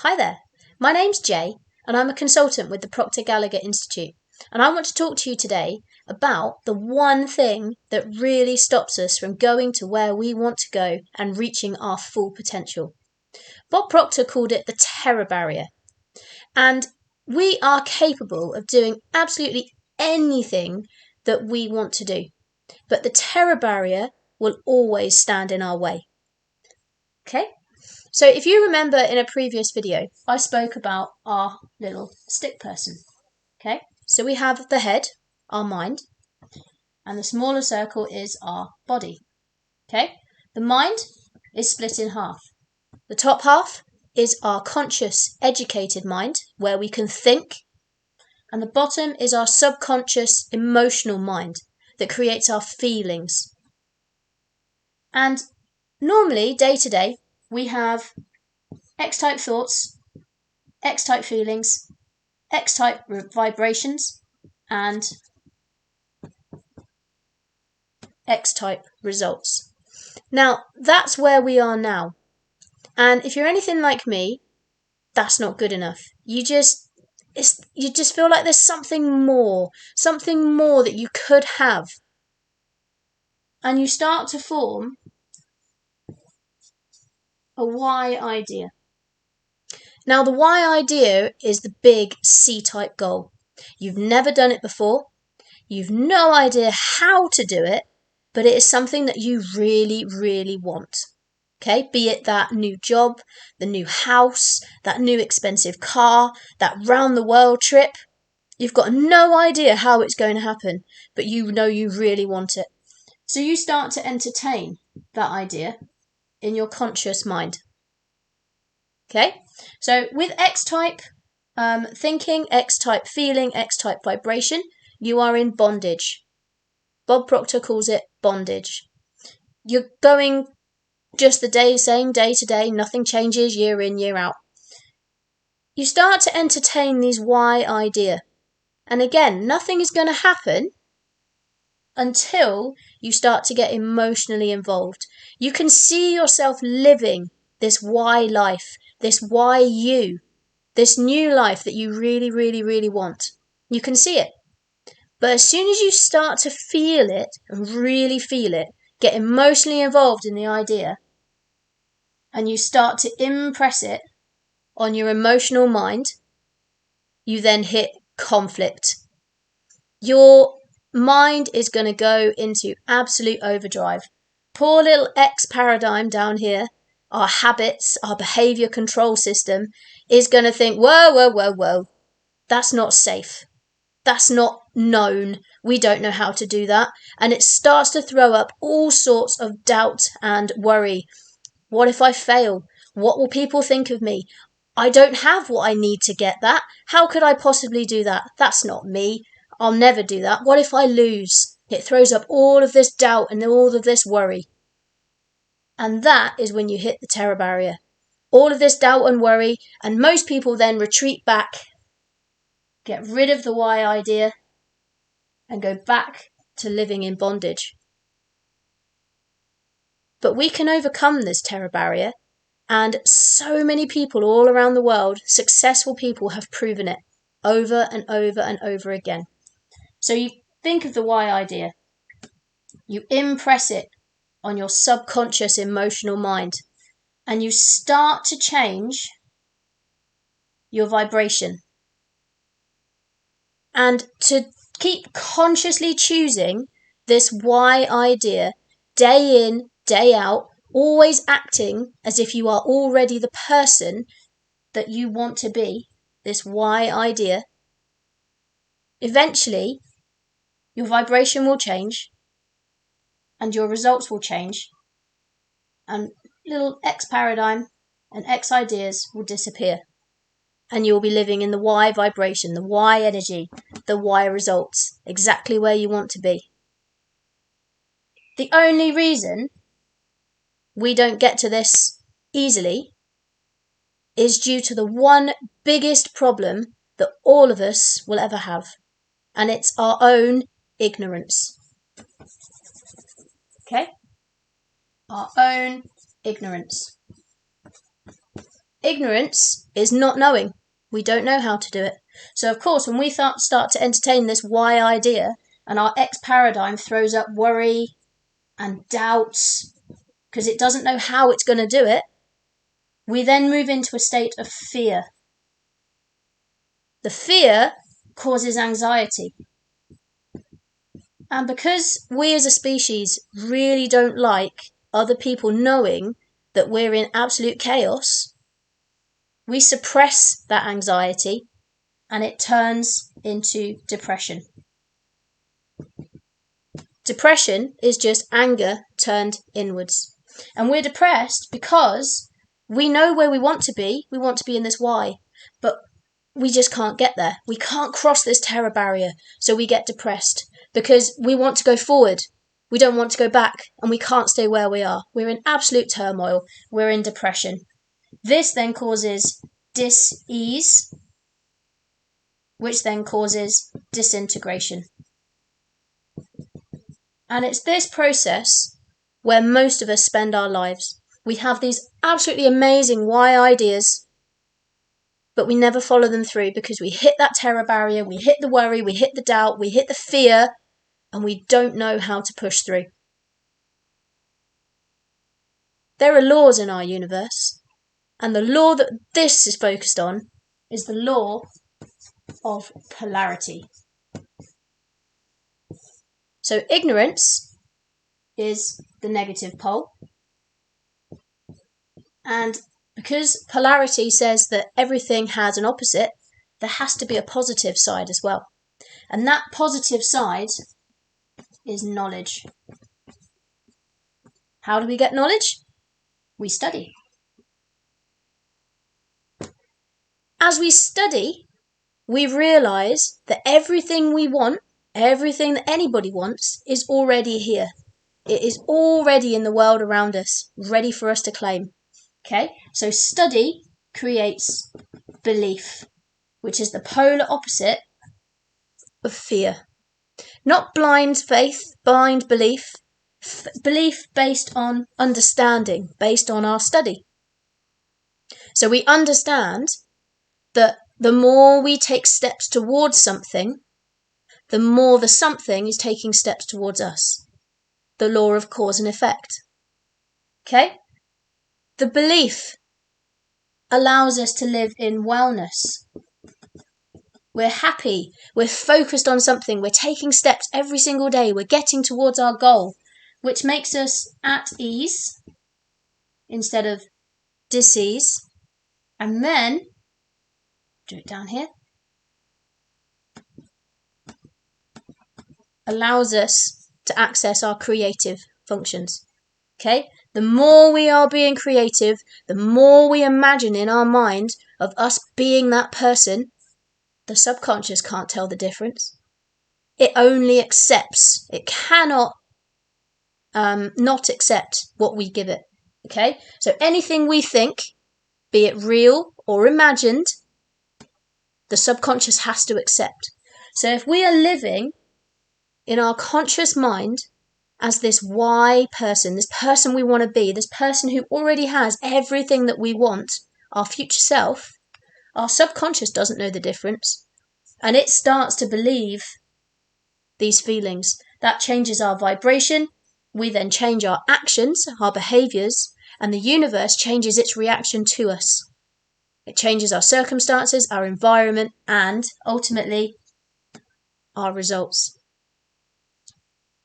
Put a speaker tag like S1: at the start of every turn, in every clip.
S1: Hi there, my name's Jay and I'm a consultant with the Proctor Gallagher Institute, and I want to talk to you today about the one thing that really stops us from going to where we want to go and reaching our full potential. Bob Proctor called it the terror barrier, and we are capable of doing absolutely anything that we want to do, but the terror barrier will always stand in our way. Okay? So if you remember in a previous video, I spoke about our little stick person. Okay, so we have the head, our mind, and the smaller circle is our body. Okay, the mind is split in half. The top half is our conscious, educated mind, where we can think, and the bottom is our subconscious, emotional mind that creates our feelings. And normally, day to day, we have X-type thoughts, X-type feelings, X-type vibrations, and X-type results. Now, that's where we are now. And if you're anything like me, that's not good enough. You just feel like there's something more that you could have. And you start to form a why idea. Now, the why idea is the big C-type goal. You've never done it before. You've no idea how to do it, but it is something that you really, really want. Okay, be it that new job, the new house, that new expensive car, that round the world trip. You've got no idea how it's going to happen, but you know you really want it. So you start to entertain that idea in your conscious mind. Okay, so with X-type thinking, X-type feeling, X-type vibration, you are in bondage. Bob Proctor calls it bondage. You're going just the same day to day, nothing changes year in, year out. You start to entertain these why idea. And again, nothing is going to happen until you start to get emotionally involved. You can see yourself living this why life, this why you, this new life that you really, really, really want. You can see it. But as soon as you start to feel it and really feel it, get emotionally involved in the idea, and you start to impress it on your emotional mind, you then hit conflict. Your mind is going to go into absolute overdrive. Poor little X paradigm down here, our habits, our behavior control system, is going to think, whoa, that's not safe. That's not known. We don't know how to do that. And it starts to throw up all sorts of doubt and worry. What if I fail? What will people think of me? I don't have what I need to get that. How could I possibly do that? That's not me. I'll never do that. What if I lose? It throws up all of this doubt and all of this worry. And that is when you hit the terror barrier. All of this doubt and worry, and most people then retreat back, get rid of the why idea, and go back to living in bondage. But we can overcome this terror barrier, and so many people all around the world, successful people, have proven it over and over and over again. So you think of the why idea. You impress it on your subconscious emotional mind, and you start to change your vibration. And to keep consciously choosing this why idea day in, day out, always acting as if you are already the person that you want to be, this why idea, eventually your vibration will change and your results will change, and little X paradigm and X ideas will disappear. And you'll be living in the why vibration, the why energy, the why results, exactly where you want to be. The only reason we don't get to this easily is due to the one biggest problem that all of us will ever have, and it's our own ignorance. Okay? Our own ignorance. Ignorance is not knowing. We don't know how to do it. So, of course, when we start to entertain this why idea and our X paradigm throws up worry and doubts because it doesn't know how it's going to do it, we then move into a state of fear. The fear causes anxiety. And because we as a species really don't like other people knowing that we're in absolute chaos, we suppress that anxiety and it turns into depression. Depression is just anger turned inwards. And we're depressed because we know where we want to be. We want to be in this why, but we just can't get there. We can't cross this terror barrier. So we get depressed because we want to go forward. We don't want to go back and we can't stay where we are. We're in absolute turmoil. We're in depression. This then causes dis-ease, which then causes disintegration. And it's this process where most of us spend our lives. We have these absolutely amazing why ideas, but we never follow them through because we hit that terror barrier, we hit the worry, we hit the doubt, we hit the fear, and we don't know how to push through. There are laws in our universe, and the law that this is focused on is the law of polarity. So ignorance is the negative pole. And because polarity says that everything has an opposite, there has to be a positive side as well. And that positive side is knowledge. How do we get knowledge? We study. As we study, we realise that everything we want, everything that anybody wants, is already here. It is already in the world around us, ready for us to claim. Okay, so study creates belief, which is the polar opposite of fear. Not blind faith, blind belief, belief based on understanding, based on our study. So we understand that the more we take steps towards something, the more the something is taking steps towards us. The law of cause and effect. Okay? The belief allows us to live in wellness. We're happy. We're focused on something. We're taking steps every single day. We're getting towards our goal, which makes us at ease instead of dis-ease. And then, do it down here, allows us to access our creative functions. Okay? The more we are being creative, the more we imagine in our mind of us being that person, the subconscious can't tell the difference. It only accepts. It cannot not accept what we give it. Okay? So anything we think, be it real or imagined, the subconscious has to accept. So if we are living in our conscious mind as this why person, this person we want to be, this person who already has everything that we want, our future self, our subconscious doesn't know the difference. And it starts to believe these feelings. That changes our vibration. We then change our actions, our behaviours, and the universe changes its reaction to us. It changes our circumstances, our environment, and ultimately our results.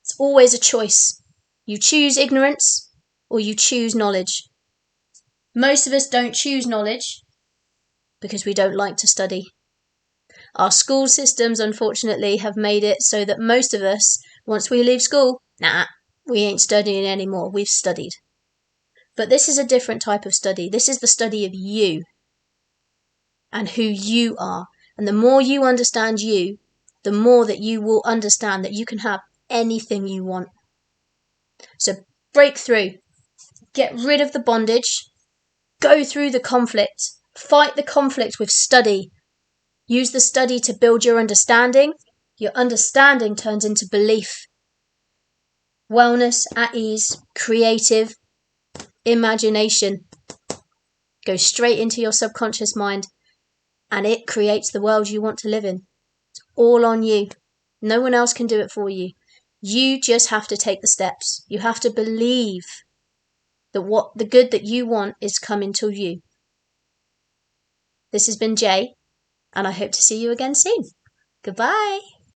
S1: It's always a choice. You choose ignorance or you choose knowledge. Most of us don't choose knowledge because we don't like to study. Our school systems, unfortunately, have made it so that most of us, once we leave school, we ain't studying anymore. We've studied. But this is a different type of study. This is the study of you and who you are. And the more you understand you, the more that you will understand that you can have anything you want. So break through. Get rid of the bondage. Go through the conflict. Fight the conflict with study. Use the study to build your understanding. Your understanding turns into belief. Wellness, at ease, creative, imagination. goes straight into your subconscious mind, and it creates the world you want to live in. It's all on you. No one else can do it for you. You just have to take the steps. You have to believe that what the good that you want is coming to you. This has been Jay, and I hope to see you again soon. Goodbye.